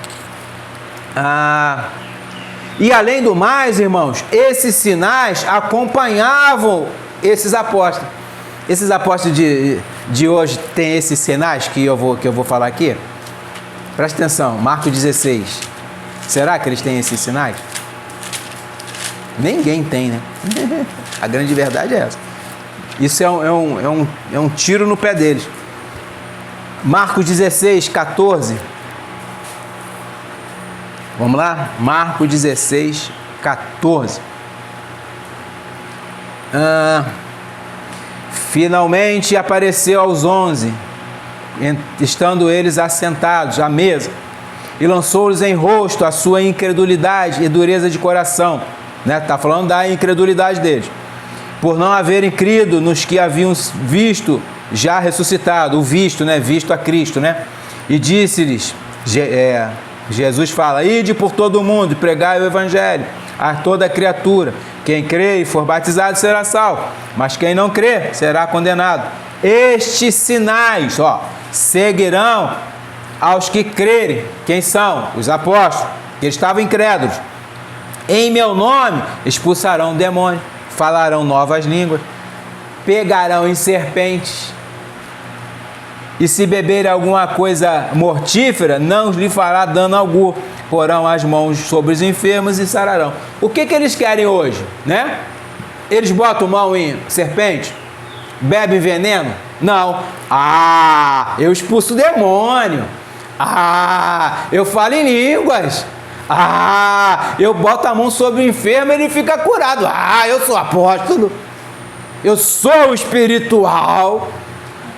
E além do mais, irmãos, esses sinais acompanhavam esses apóstolos. Esses apóstolos de hoje têm esses sinais que eu vou falar aqui? Presta atenção, Marcos 16. Será que eles têm esses sinais? Ninguém tem, né? A grande verdade é essa. Isso é um tiro no pé deles. Marcos 16, 14. Vamos lá? Marcos 16, 14. Finalmente apareceu aos 11, estando eles assentados à mesa, e lançou-lhes em rosto a sua incredulidade e dureza de coração. Está falando da incredulidade deles, por não haverem crido nos que haviam visto já ressuscitado, visto a Cristo, E disse-lhes, Jesus fala: ide por todo o mundo e pregai o evangelho a toda criatura. Quem crê e for batizado será salvo, mas quem não crê será condenado. Estes sinais, seguirão aos que crerem. Quem são? Os apóstolos, que estavam incrédulos. Em meu nome expulsarão demônios, falarão novas línguas, pegarão em serpentes, e se beberem alguma coisa mortífera, não lhe fará dano algum. Porão as mãos sobre os enfermos e sararão. O que eles querem hoje, Eles botam mão em serpente? Bebem veneno? Não. Eu expulso o demônio. Eu falo em línguas. Eu boto a mão sobre o enfermo e ele fica curado. Eu sou apóstolo. Eu sou espiritual.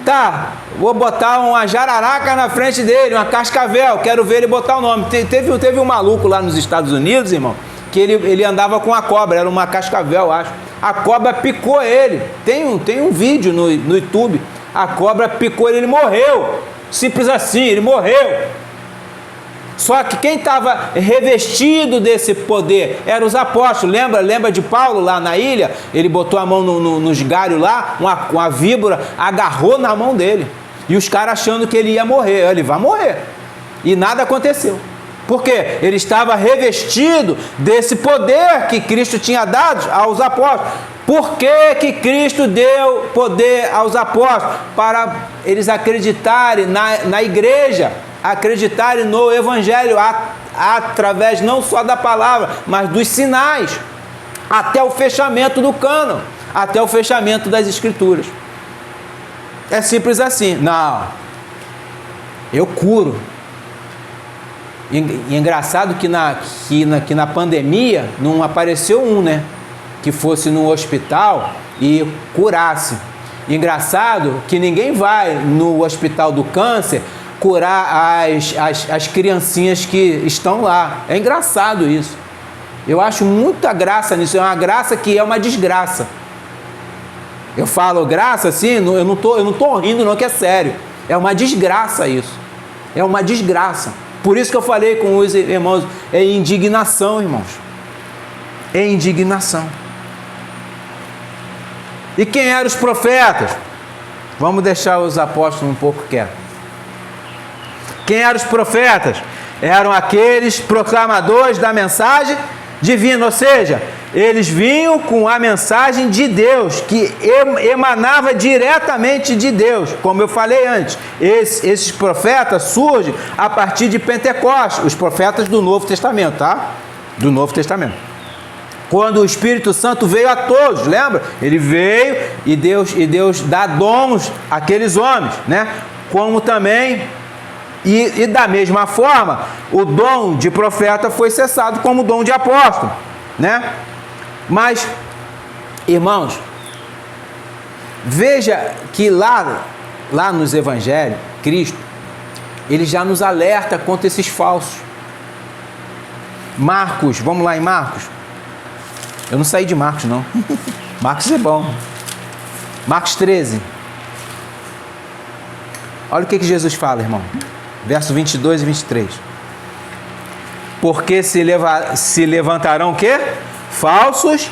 Tá, vou botar uma jararaca na frente dele, uma cascavel, quero ver ele botar o nome. Teve um maluco lá nos Estados Unidos, irmão, que ele andava com a cobra, era uma cascavel, acho. A cobra picou ele. Tem um vídeo no YouTube. A cobra picou ele morreu. Simples assim, ele morreu. Só que quem estava revestido desse poder eram os apóstolos. Lembra de Paulo lá na ilha? Ele botou a mão nos galhos lá, uma víbora agarrou na mão dele. E os caras achando que ele ia morrer. Ele vai morrer. E nada aconteceu. Por quê? Ele estava revestido desse poder que Cristo tinha dado aos apóstolos. Por que Cristo deu poder aos apóstolos? Para eles acreditarem na igreja, acreditarem no evangelho, através não só da palavra, mas dos sinais, até o fechamento do cânon, até o fechamento das escrituras. É simples assim. Não, eu curo. E engraçado que na pandemia não apareceu que fosse no hospital e curasse. Engraçado que ninguém vai no hospital do câncer curar as criancinhas que estão lá. É engraçado isso. Eu acho muita graça nisso. É uma graça que é uma desgraça. Eu falo graça assim, eu não tô rindo não, que é sério. É uma desgraça isso. É uma desgraça. Por isso que eu falei com os irmãos, é indignação, irmãos. É indignação. E quem eram os profetas? Vamos deixar os apóstolos um pouco quietos. Quem eram os profetas? Eram aqueles proclamadores da mensagem divina, ou seja, eles vinham com a mensagem de Deus, que emanava diretamente de Deus. Como eu falei antes, esses profetas surgem a partir de Pentecostes, os profetas do Novo Testamento, tá? Do Novo Testamento. Quando o Espírito Santo veio a todos, lembra? Ele veio e Deus dá dons àqueles homens, Como também, e da mesma forma, o dom de profeta foi cessado como o dom de apóstolo, Mas, irmãos, veja que lá nos evangelhos, Cristo, ele já nos alerta contra esses falsos. Marcos, vamos lá em Marcos. Eu não saí de Marcos, não. Marcos é bom. Marcos 13. Olha o que Jesus fala, irmão. Verso 22 e 23. Porque se levantarão o quê? Falsos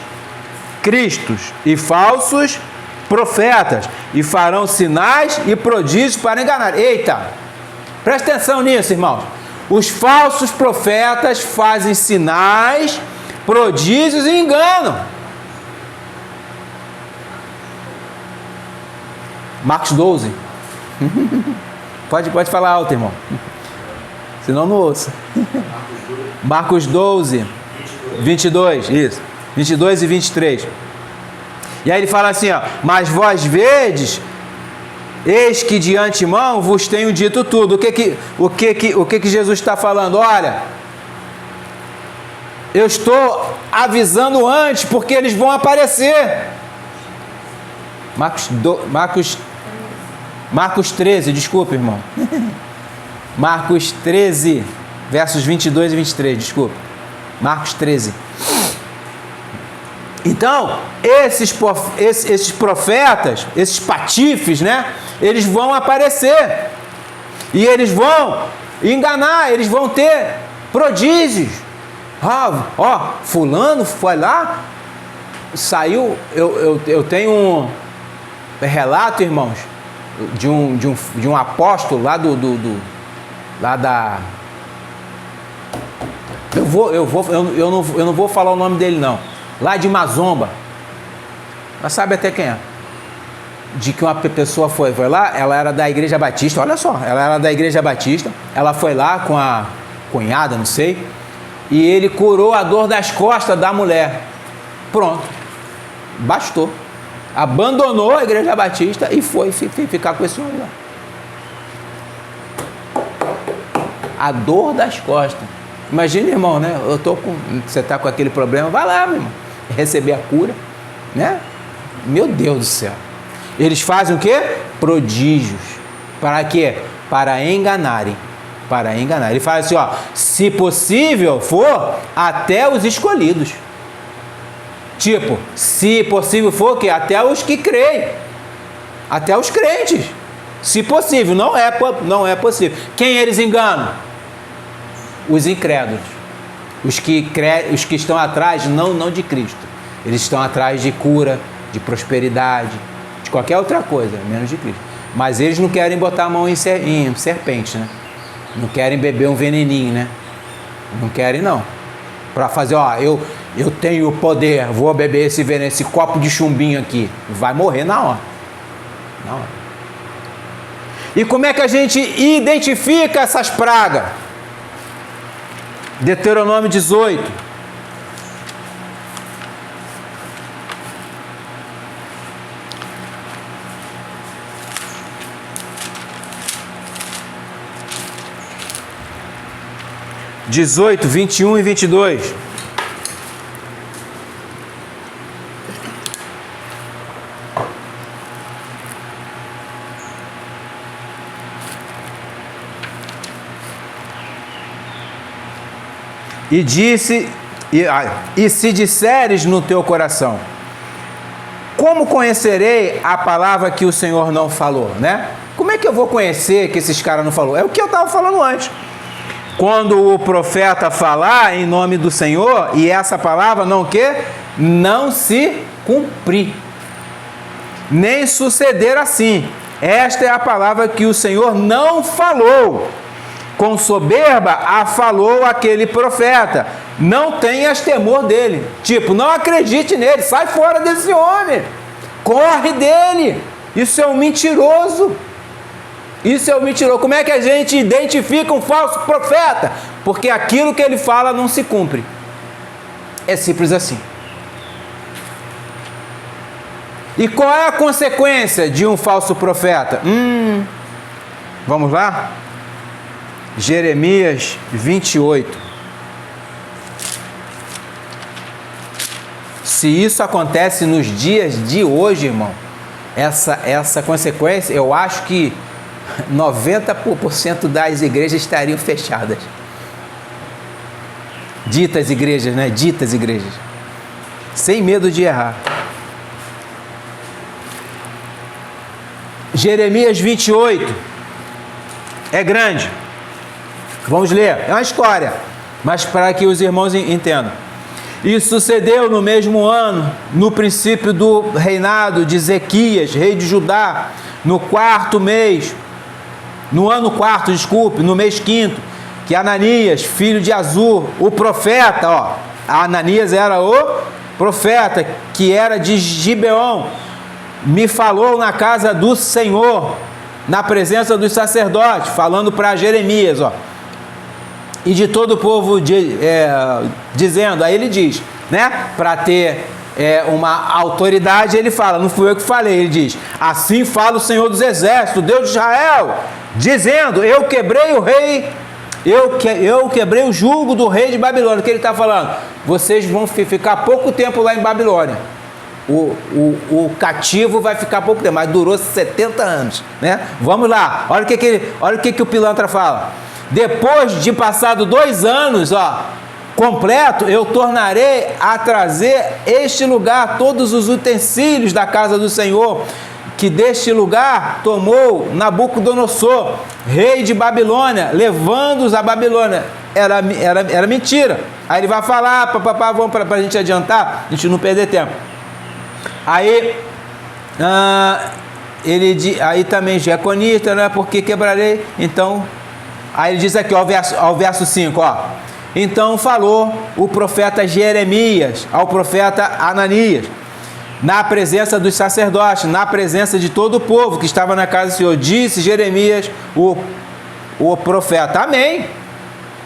cristos e falsos profetas e farão sinais e prodígios para enganar. Eita! Presta atenção nisso, irmãos. Os falsos profetas fazem sinais, prodígios e enganam. Marcos 12. Pode falar alto, irmão. Senão não ouça. Marcos 12, 22, isso. 22 e 23. E aí ele fala assim, ó: mas vós vedes, eis que de antemão vos tenho dito tudo. O que Jesus está falando? Olha, eu estou avisando antes, porque eles vão aparecer. Marcos 13, desculpa, irmão. Marcos 13, versos 22 e 23, desculpa. Marcos 13. Então, esses profetas, esses patifes, né? Eles vão aparecer. E eles vão enganar, eles vão ter prodígios. Fulano foi lá, saiu. Eu tenho um relato, irmãos, de um apóstolo lá lá da... Eu não vou falar o nome dele, não. Lá de Mazomba. Mas sabe até quem é? De que uma pessoa foi lá, ela era da Igreja Batista, olha só, ela era da Igreja Batista, ela foi lá com a cunhada, não sei, e ele curou a dor das costas da mulher. Pronto. Bastou. Abandonou a Igreja Batista e foi ficar com esse homem lá. A dor das costas. Imagina, irmão, né? Você está com aquele problema, vai lá, meu irmão, receber a cura, né? Meu Deus do céu. Eles fazem o quê? Prodígios. Para quê? Para enganarem. Para enganar. Ele fala assim, ó: se possível for, até os escolhidos. Tipo, se possível for, que até os que creem. Até os crentes. Se possível, não é possível. Quem eles enganam? Os incrédulos. Os que estão atrás, não de Cristo. Eles estão atrás de cura, de prosperidade, de qualquer outra coisa, menos de Cristo. Mas eles não querem botar a mão em serpente, né? Não querem beber um veneninho, né? Não querem, não. Para fazer, eu tenho o poder, vou beber esse copo de chumbinho aqui. Vai morrer na hora. Na hora. E como é que a gente identifica essas pragas? Deuteronômio 18. (18, 21 e 22). E disse, e se disseres no teu coração: como conhecerei a palavra que o Senhor não falou, né? Como é que eu vou conhecer que esses caras não falou? É o que eu estava falando antes. Quando o profeta falar em nome do Senhor e essa palavra não se cumprir, nem suceder assim. Esta é a palavra que o Senhor não falou. Com soberba a falou aquele profeta. Não tenhas temor dele. Tipo, não acredite nele. Sai fora desse homem. Corre dele. Isso é um mentiroso. Isso é um mentiroso. Como é que a gente identifica um falso profeta? Porque aquilo que ele fala não se cumpre. É simples assim. E qual é a consequência de um falso profeta? Vamos lá? Jeremias 28. Se isso acontece nos dias de hoje, irmão, essa consequência, eu acho que 90% das igrejas estariam fechadas. Ditas igrejas, né? Ditas igrejas. Sem medo de errar. Jeremias 28. É grande. Vamos ler. É uma história, mas para que os irmãos entendam. E sucedeu no mesmo ano, no princípio do reinado de Ezequias, rei de Judá, no quarto mês, no ano quarto, desculpe, no mês quinto, que Ananias, filho de Azur, o profeta, ó, Ananias era o profeta, que era de Gibeon, me falou na casa do Senhor, na presença dos sacerdotes, falando para Jeremias, ó, e de todo o povo, dizendo, aí ele diz, né, para ter uma autoridade, ele fala, não fui eu que falei, ele diz, assim fala o Senhor dos Exércitos, Deus de Israel, dizendo, eu quebrei o rei, eu quebrei o jugo do rei de Babilônia. O que ele está falando? Vocês vão ficar pouco tempo lá em Babilônia. O cativo vai ficar pouco tempo, mas durou 70 anos, né? Vamos lá, olha o que o pilantra fala. Depois de passado 2 anos, ó, completo, eu tornarei a trazer este lugar todos os utensílios da casa do Senhor, que deste lugar tomou Nabucodonosor, rei de Babilônia, levando-os a Babilônia. Era mentira. Aí ele vai falar, vamos para a gente adiantar, a gente não perder tempo. Aí, aí também Jeconita, né? Porque quebrarei. Então, aí ele diz aqui, ó, ao verso 5, ó. Então falou o profeta Jeremias ao profeta Ananias, na presença dos sacerdotes, na presença de todo o povo que estava na casa do Senhor. Disse Jeremias, o profeta, amém.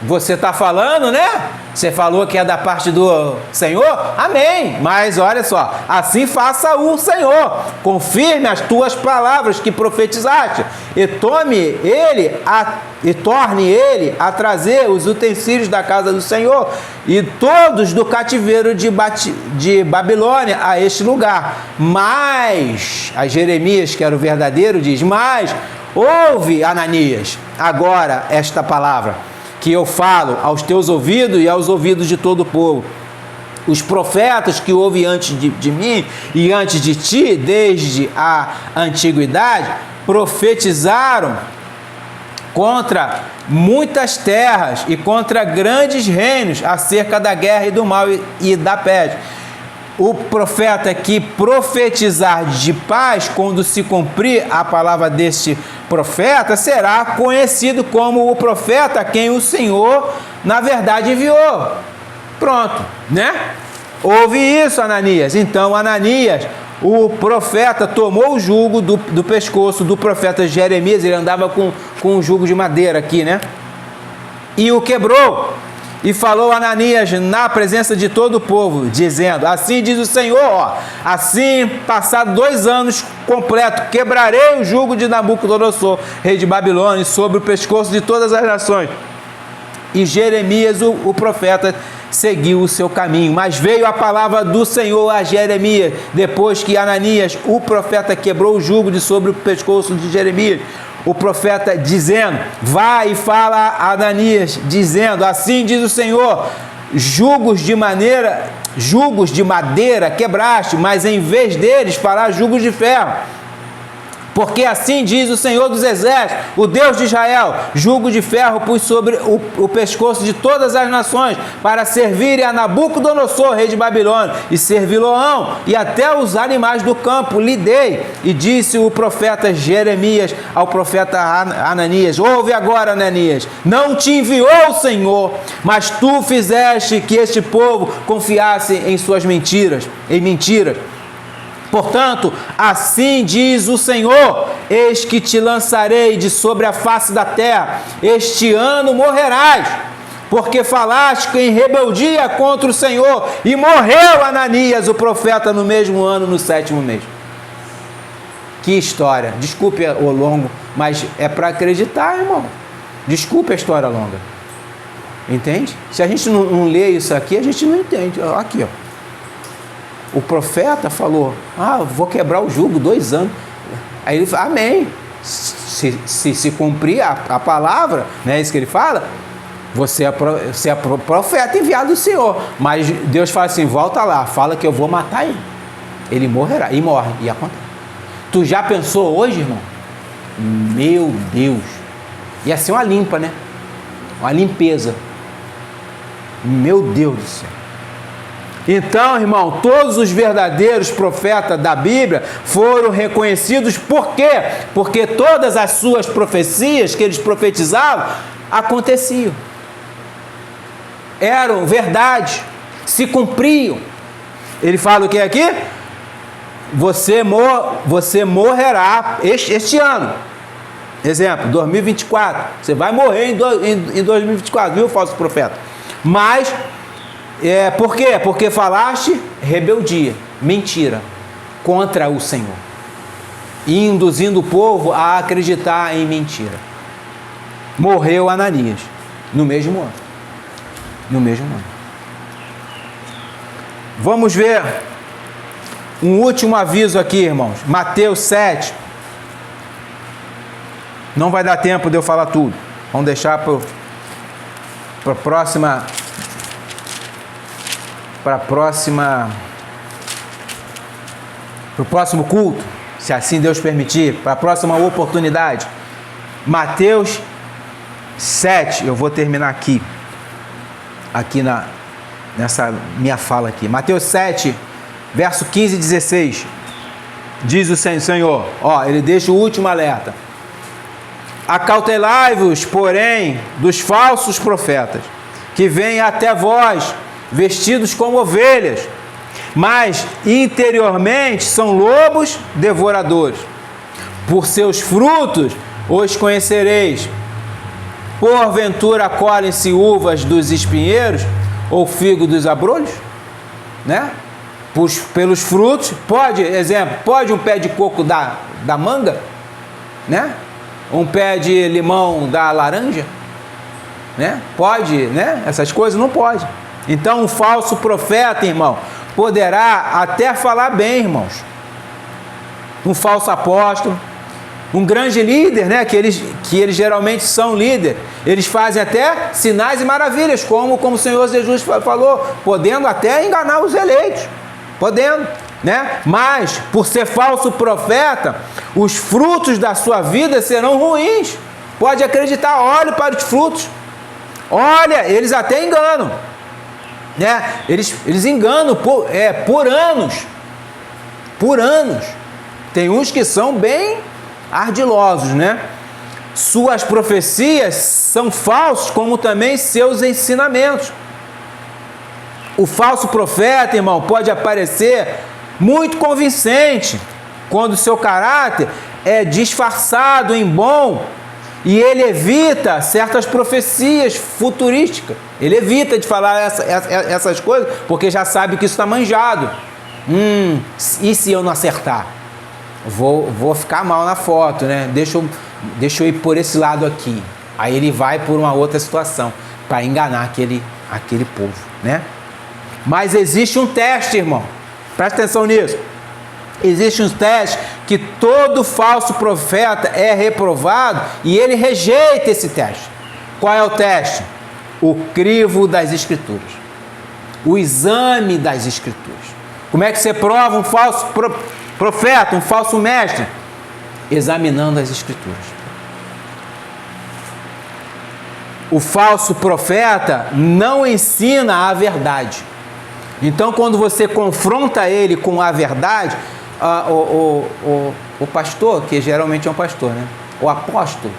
Você está falando, né? Você falou que é da parte do Senhor? Amém. Mas olha só, assim faça o Senhor. Confirme as tuas palavras que profetizaste e torne ele a trazer os utensílios da casa do Senhor e todos do cativeiro de Babilônia a este lugar. Mas, a Jeremias, que era o verdadeiro, diz, mas ouve, Ananias, agora esta palavra que eu falo aos teus ouvidos e aos ouvidos de todo o povo. Os profetas que houve antes de mim e antes de ti, desde a antiguidade, profetizaram contra muitas terras e contra grandes reinos acerca da guerra e do mal e da peste. O profeta que profetizar de paz, quando se cumprir a palavra deste profeta, será conhecido como o profeta a quem o Senhor, na verdade, enviou. Pronto, né? Ouve isso, Ananias. Então, Ananias, o profeta, tomou o jugo do pescoço do profeta Jeremias. Ele andava com um jugo de madeira aqui, né? E o quebrou. E falou Ananias na presença de todo o povo, dizendo, assim diz o Senhor, ó, assim, passado 2 anos completo, quebrarei o jugo de Nabucodonosor, rei de Babilônia, sobre o pescoço de todas as nações. E Jeremias, o profeta, seguiu o seu caminho. Mas veio a palavra do Senhor a Jeremias, depois que Ananias, o profeta, quebrou o jugo de sobre o pescoço de Jeremias. O profeta dizendo, vai e fala a Ananias, dizendo, assim diz o Senhor, jugos de madeira quebraste, mas em vez deles fará jugos de ferro. Porque assim diz o Senhor dos Exércitos, o Deus de Israel, jugo de ferro pus sobre o pescoço de todas as nações, para servirem a Nabucodonosor, rei de Babilônia, e servi-lo-ão, e até os animais do campo lhe dei. E disse o profeta Jeremias ao profeta Ananias, ouve agora, Ananias, não te enviou o Senhor, mas tu fizeste que este povo confiasse em suas mentiras, em mentiras. Portanto, assim diz o Senhor, eis que te lançarei de sobre a face da terra, este ano morrerás, porque falaste em rebeldia contra o Senhor, e morreu Ananias, o profeta, no mesmo ano, no 7º mês. Que história, desculpe o longo, mas é para acreditar, irmão, desculpe a história longa, entende? Se a gente não lê isso aqui, a gente não entende, aqui ó. O profeta falou, vou quebrar o jugo, 2 anos. Aí ele fala, amém. Se cumprir a palavra, não é isso que ele fala? Você é profeta enviado do Senhor. Mas Deus fala assim, volta lá, fala que eu vou matar ele. Ele morrerá, e morre, e acontece. Tu já pensou hoje, irmão? Meu Deus. Ia ser uma limpa, né? Uma limpeza. Meu Deus do céu. Então, irmão, todos os verdadeiros profetas da Bíblia foram reconhecidos. Por quê? Porque todas as suas profecias que eles profetizavam aconteciam. Eram verdade, se cumpriam. Ele fala o que aqui? Você morrerá este ano. Exemplo, 2024. Você vai morrer em 2024, viu, falso profeta? Mas, por quê? Porque falaste rebeldia, mentira, contra o Senhor. E induzindo o povo a acreditar em mentira. Morreu Ananias, no mesmo ano. No mesmo ano. Vamos ver um último aviso aqui, irmãos. Mateus 7. Não vai dar tempo de eu falar tudo. Vamos deixar para o próximo culto, se assim Deus permitir, para a próxima oportunidade. Mateus 7, eu vou terminar aqui nessa minha fala aqui. Mateus 7, verso 15 e 16. Diz o Senhor, ele deixa o último alerta. Acautelai-vos, porém, dos falsos profetas, que vêm até vós, vestidos como ovelhas, mas interiormente são lobos devoradores. Por seus frutos os conhecereis. Porventura colhem-se uvas dos espinheiros ou figo dos abrolhos? Né? Pelos frutos, pode um pé de coco da manga? Né? Um pé de limão da laranja? Né? Pode, né? Essas coisas não pode. Então um falso profeta, irmão, poderá até falar bem, irmãos. Um falso apóstolo, um grande líder, né? Que eles geralmente são líderes. Eles fazem até sinais e maravilhas, como o Senhor Jesus falou, podendo até enganar os eleitos. Podendo, né? Mas, por ser falso profeta, os frutos da sua vida serão ruins. Pode acreditar, olhe para os frutos. Olha, eles até enganam. Né? Eles enganam por anos. Por anos. Tem uns que são bem ardilosos, né? Suas profecias são falsas, como também seus ensinamentos. O falso profeta, irmão, pode aparecer muito convincente quando seu caráter é disfarçado em bom e ele evita certas profecias futurísticas. Ele evita de falar essas coisas porque já sabe que isso está manjado. E se eu não acertar? Vou ficar mal na foto, né? Deixa eu ir por esse lado aqui. Aí ele vai por uma outra situação para enganar aquele povo, né? Mas existe um teste, irmão. Presta atenção nisso. Existe um teste que todo falso profeta é reprovado e ele rejeita esse teste. Qual é o teste? O crivo das Escrituras. O exame das Escrituras. Como é que você prova um falso profeta, um falso mestre? Examinando as Escrituras. O falso profeta não ensina a verdade. Então, quando você confronta ele com a verdade, o pastor, que geralmente é um pastor, né? O apóstolo,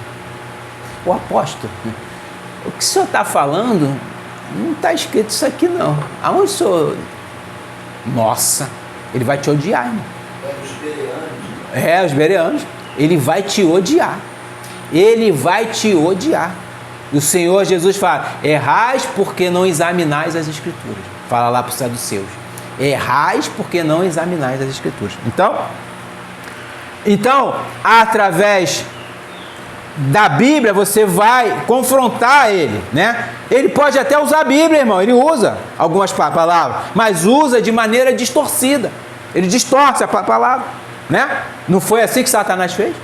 o que o senhor está falando, não está escrito isso aqui não. Aonde o senhor... Nossa, ele vai te odiar, irmão. Os bereanos. Ele vai te odiar. Ele vai te odiar. O Senhor Jesus fala, errais porque não examinais as Escrituras. Fala lá para os saduceus. Errais porque não examinais as Escrituras. Então, através da Bíblia, você vai confrontar ele, né? Ele pode até usar a Bíblia, irmão. Ele usa algumas palavras, mas usa de maneira distorcida. Ele distorce a palavra, né? Não foi assim que Satanás fez?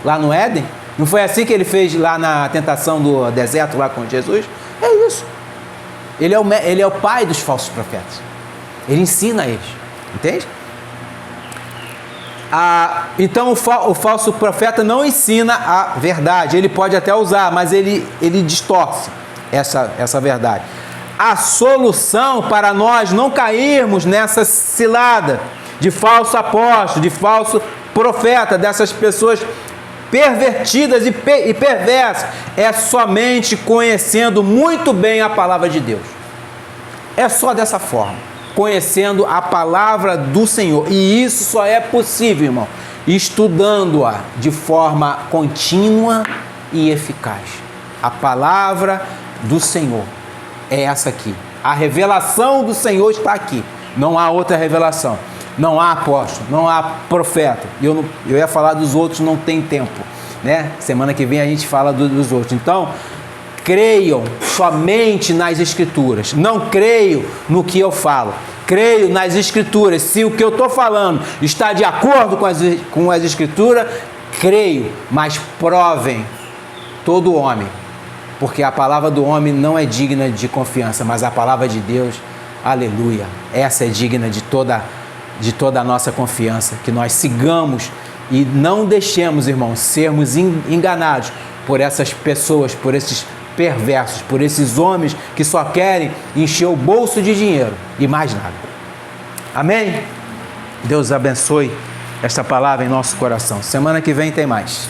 Lá no Éden? Não foi assim que ele fez lá na tentação do deserto, lá com Jesus? É isso. Ele é o pai dos falsos profetas. Ele ensina eles. Entende? Então o falso profeta não ensina a verdade. Ele pode até usar, mas ele distorce essa verdade. a solução para nós não cairmos nessa cilada de falso apóstolo, de falso profeta, dessas pessoas pervertidas e perversas, é somente conhecendo muito bem a palavra de Deus. É só dessa forma, conhecendo a palavra do Senhor. E isso só é possível, irmão, estudando-a de forma contínua e eficaz. A palavra do Senhor é essa aqui. A revelação do Senhor está aqui. Não há outra revelação. Não há apóstolo, não há profeta. Eu ia falar dos outros, não tem tempo, né? Semana que vem a gente fala dos outros. Então, creiam somente nas Escrituras. Não creio no que eu falo. Creio nas Escrituras. Se o que eu estou falando está de acordo com as Escrituras, creio. Mas provem todo homem. Porque a palavra do homem não é digna de confiança, mas a palavra de Deus, aleluia, essa é digna de toda a nossa confiança, que nós sigamos e não deixemos, irmãos, sermos enganados por essas pessoas, por esses perversos, por esses homens que só querem encher o bolso de dinheiro e mais nada. Amém? Deus abençoe esta palavra em nosso coração. Semana que vem tem mais.